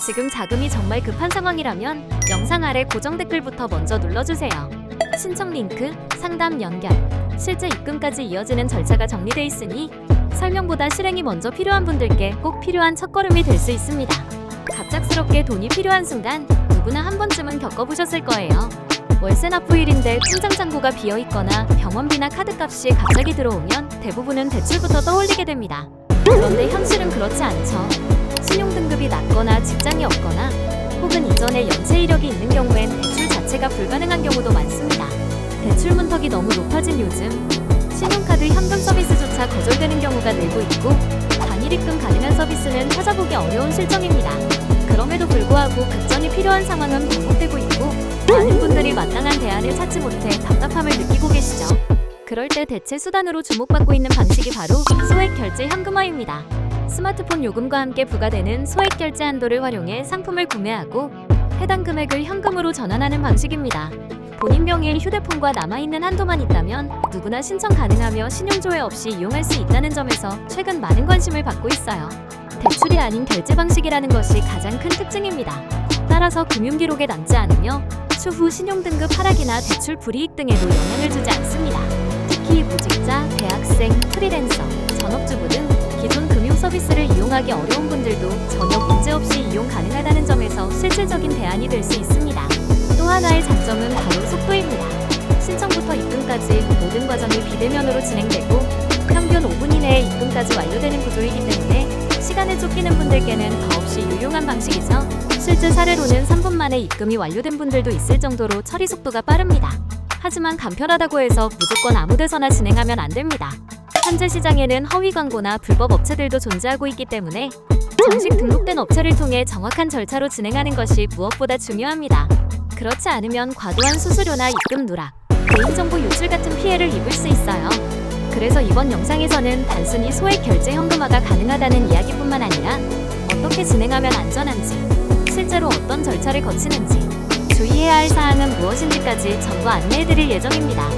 지금 자금이 정말 급한 상황이라면 영상 아래 고정 댓글부터 먼저 눌러주세요. 신청 링크, 상담 연결, 실제 입금까지 이어지는 절차가 정리돼 있으니 설명보다 실행이 먼저 필요한 분들께 꼭 필요한 첫걸음이 될 수 있습니다. 갑작스럽게 돈이 필요한 순간 누구나 한 번쯤은 겪어보셨을 거예요. 월세 납부일인데 통장 잔고가 비어있거나 병원비나 카드값이 갑자기 들어오면 대부분은 대출부터 떠올리게 됩니다. 그런데 현실은 그렇지 않죠. 신용등급이 낮거나 직장이 없거나 혹은 이전에 연체 이력이 있는 경우엔 대출 자체가 불가능한 경우도 많습니다. 대출 문턱이 너무 높아진 요즘 신용카드 현금 서비스조차 거절되는 경우가 늘고 있고 단일 입금 가능한 서비스는 찾아보기 어려운 실정입니다. 그럼에도 불구하고 급전이 필요한 상황은 반복되고 있고 많은 분들이 마땅한 대안을 찾지 못해 답답함을 느끼고 계시죠. 그럴 때 대체 수단으로 주목받고 있는 방식이 바로 소액결제 현금화입니다. 스마트폰 요금과 함께 부과되는 소액결제 한도를 활용해 상품을 구매하고 해당 금액을 현금으로 전환하는 방식입니다. 본인 명의의 휴대폰과 남아있는 한도만 있다면 누구나 신청 가능하며 신용조회 없이 이용할 수 있다는 점에서 최근 많은 관심을 받고 있어요. 대출이 아닌 결제 방식이라는 것이 가장 큰 특징입니다. 따라서 금융기록에 남지 않으며 추후 신용등급 하락이나 대출 불이익 등에도 영향을 주지 않습니다. 특히 무직자, 대학생, 프리랜서, 전업주부 등 기존 금융 서비스를 이용하기 어려운 분들도 전혀 문제없이 이용 가능하다는 점에서 실질적인 대안이 될 수 있습니다. 또 하나의 장점은 바로 속도입니다. 신청부터 입금까지 모든 과정이 비대면으로 진행되고 평균 5분 이내에 입금까지 완료되는 구조이기 때문에 시간에 쫓기는 분들께는 더없이 유용한 방식이죠. 실제 사례로는 3분 만에 입금이 완료된 분들도 있을 정도로 처리 속도가 빠릅니다. 하지만 간편하다고 해서 무조건 아무 데서나 진행하면 안 됩니다. 현재 시장에는 허위 광고나 불법 업체들도 존재하고 있기 때문에 정식 등록된 업체를 통해 정확한 절차로 진행하는 것이 무엇보다 중요합니다. 그렇지 않으면 과도한 수수료나 입금 누락, 개인정보 유출 같은 피해를 입을 수 있어요. 그래서 이번 영상에서는 단순히 소액 결제 현금화가 가능하다는 이야기뿐만 아니라 어떻게 진행하면 안전한지, 실제로 어떤 절차를 거치는지, 주의해야 할 사항은 무엇인지까지 전부 안내해드릴 예정입니다.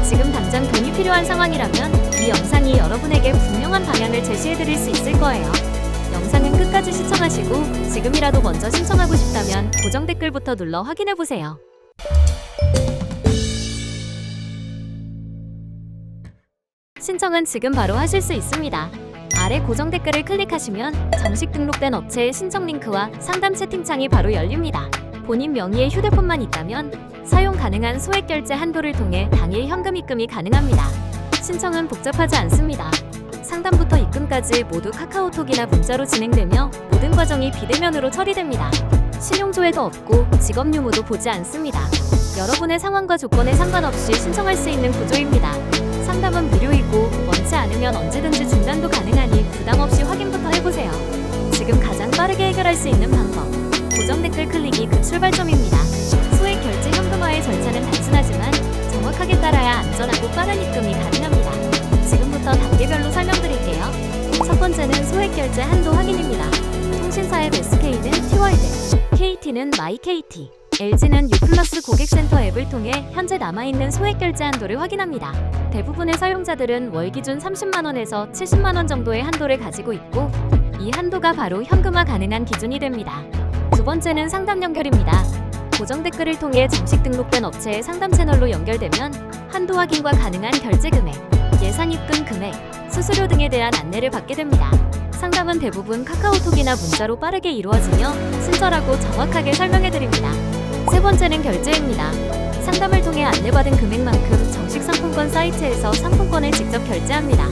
지금 당장 돈이 필요한 상황이라면 이 영상이 여러분에게 분명한 방향을 제시해드릴 수 있을 거예요. 영상은 끝까지 시청하시고 지금이라도 먼저 신청하고 싶다면 고정 댓글부터 눌러 확인해보세요. 신청은 지금 바로 하실 수 있습니다. 아래 고정 댓글을 클릭하시면 정식 등록된 업체의 신청 링크와 상담 채팅창이 바로 열립니다. 본인 명의의 휴대폰만 있다면 사용 가능한 소액결제 한도를 통해 당일 현금 입금이 가능합니다. 신청은 복잡하지 않습니다. 상담부터 입금까지 모두 카카오톡이나 문자로 진행되며 모든 과정이 비대면으로 처리됩니다. 신용조회도 없고 직업 유무도 보지 않습니다. 여러분의 상황과 조건에 상관없이 신청할 수 있는 구조입니다. 상담은 무료이고 원치 않으면 언제든지 중단도 가능하니 부담 없이 확인부터 해보세요. 지금 가장 빠르게 해결할 수 있는 방법, 고정 댓글 클릭이 그 출발점입니다. 소액 결제 현금화의 절차는 단순하지만 정확하게 따라야 안전하고 빠른 입금이 가능합니다. 지금부터 단계별로 설명드릴게요. 첫 번째는 소액 결제 한도 확인입니다. 통신사의 SK는 T월드, KT는 마이KT, LG는 U+ 고객센터 앱을 통해 현재 남아있는 소액 결제 한도를 확인합니다. 대부분의 사용자들은 월 기준 30만원에서 70만원 정도의 한도를 가지고 있고 이 한도가 바로 현금화 가능한 기준이 됩니다. 두 번째는 상담 연결입니다. 고정 댓글을 통해 정식 등록된 업체의 상담 채널로 연결되면 한도 확인과 가능한 결제 금액, 예상 입금 금액, 수수료 등에 대한 안내를 받게 됩니다. 상담은 대부분 카카오톡이나 문자로 빠르게 이루어지며 친절하고 정확하게 설명해드립니다. 세 번째는 결제입니다. 상담을 통해 안내받은 금액만큼 정식 상품권 사이트에서 상품권을 직접 결제합니다.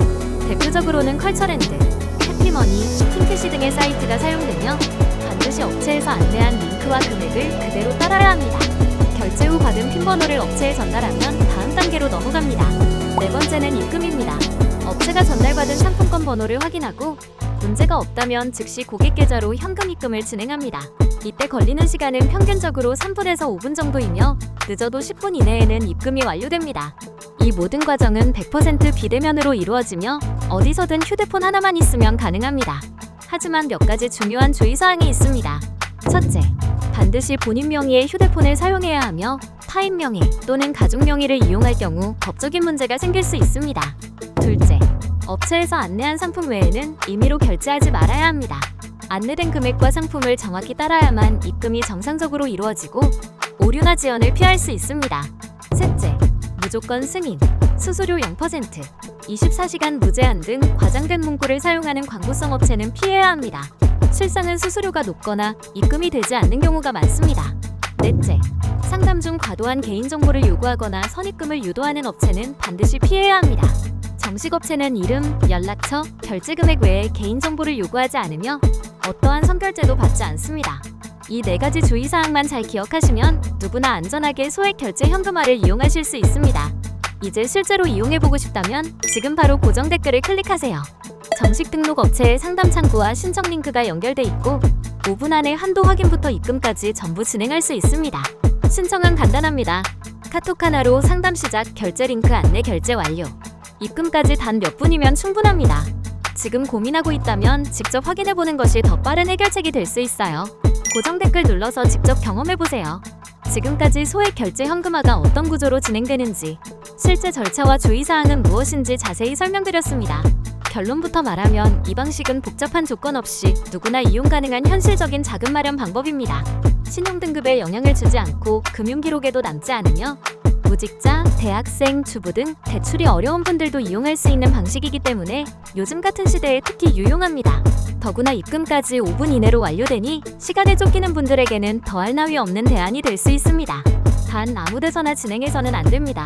대표적으로는 컬처랜드, 해피머니, 팀캐시 등의 사이트가 사용되며 반드시 업체에서 안내한 링크와 금액을 그대로 따라야 합니다. 결제 후 받은 핀 번호를 업체에 전달하면 다음 단계로 넘어갑니다. 네 번째는 입금입니다. 업체가 전달받은 상품권 번호를 확인하고 문제가 없다면 즉시 고객 계좌로 현금 입금을 진행합니다. 이때 걸리는 시간은 평균적으로 3분에서 5분 정도이며 늦어도 10분 이내에는 입금이 완료됩니다. 이 모든 과정은 100% 비대면으로 이루어지며 어디서든 휴대폰 하나만 있으면 가능합니다. 하지만 몇 가지 중요한 주의사항이 있습니다. 첫째, 반드시 본인 명의의 휴대폰을 사용해야 하며 타인 명의 또는 가족 명의를 이용할 경우 법적인 문제가 생길 수 있습니다. 둘째, 업체에서 안내한 상품 외에는 임의로 결제하지 말아야 합니다. 안내된 금액과 상품을 정확히 따라야만 입금이 정상적으로 이루어지고 오류나 지연을 피할 수 있습니다. 셋째, 무조건 승인, 수수료 0%, 24시간 무제한 등 과장된 문구를 사용하는 광고성 업체는 피해야 합니다. 실상은 수수료가 높거나 입금이 되지 않는 경우가 많습니다. 넷째, 상담 중 과도한 개인정보를 요구하거나 선입금을 유도하는 업체는 반드시 피해야 합니다. 정식 업체는 이름, 연락처, 결제 금액 외에 개인정보를 요구하지 않으며 어떠한 선결제도 받지 않습니다. 이 4가지 주의사항만 잘 기억하시면 누구나 안전하게 소액 결제 현금화를 이용하실 수 있습니다. 이제 실제로 이용해보고 싶다면 지금 바로 고정 댓글을 클릭하세요. 정식 등록 업체의 상담 창구와 신청 링크가 연결돼 있고 5분 안에 한도 확인부터 입금까지 전부 진행할 수 있습니다. 신청은 간단합니다. 카톡 하나로 상담 시작, 결제 링크 안내, 결제 완료. 입금까지 단 몇 분이면 충분합니다. 지금 고민하고 있다면 직접 확인해보는 것이 더 빠른 해결책이 될 수 있어요. 고정 댓글 눌러서 직접 경험해보세요. 지금까지 소액 결제 현금화가 어떤 구조로 진행되는지, 실제 절차와 주의사항은 무엇인지 자세히 설명드렸습니다. 결론부터 말하면 이 방식은 복잡한 조건 없이 누구나 이용 가능한 현실적인 자금 마련 방법입니다. 신용등급에 영향을 주지 않고 금융기록에도 남지 않으며 무직자, 대학생, 주부 등 대출이 어려운 분들도 이용할 수 있는 방식이기 때문에 요즘 같은 시대에 특히 유용합니다. 더구나 입금까지 5분 이내로 완료되니 시간에 쫓기는 분들에게는 더할 나위 없는 대안이 될 수 있습니다. 단 아무 데서나 진행해서는 안 됩니다.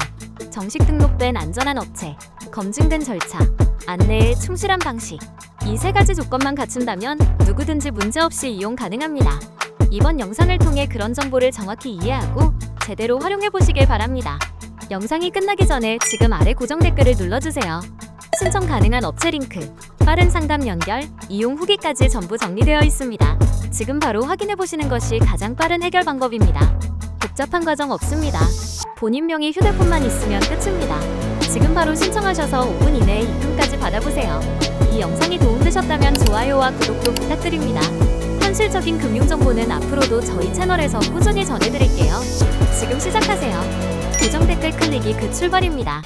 정식 등록된 안전한 업체, 검증된 절차, 안내에 충실한 방식, 이 3가지 조건만 갖춘다면 누구든지 문제없이 이용 가능합니다. 이번 영상을 통해 그런 정보를 정확히 이해하고 제대로 활용해보시길 바랍니다. 영상이 끝나기 전에 지금 아래 고정 댓글을 눌러주세요. 신청 가능한 업체 링크, 빠른 상담 연결, 이용 후기까지 전부 정리되어 있습니다. 지금 바로 확인해보시는 것이 가장 빠른 해결 방법입니다. 복잡한 과정 없습니다. 본인 명의 휴대폰만 있으면 끝입니다. 지금 바로 신청하셔서 5분 이내에 입금까지 받아보세요. 이 영상이 도움되셨다면 좋아요와 구독도 부탁드립니다. 현실적인 금융정보는 앞으로도 저희 채널에서 꾸준히 전해드릴게요. 지금 시작하세요. 고정 댓글 클릭이 그 출발입니다.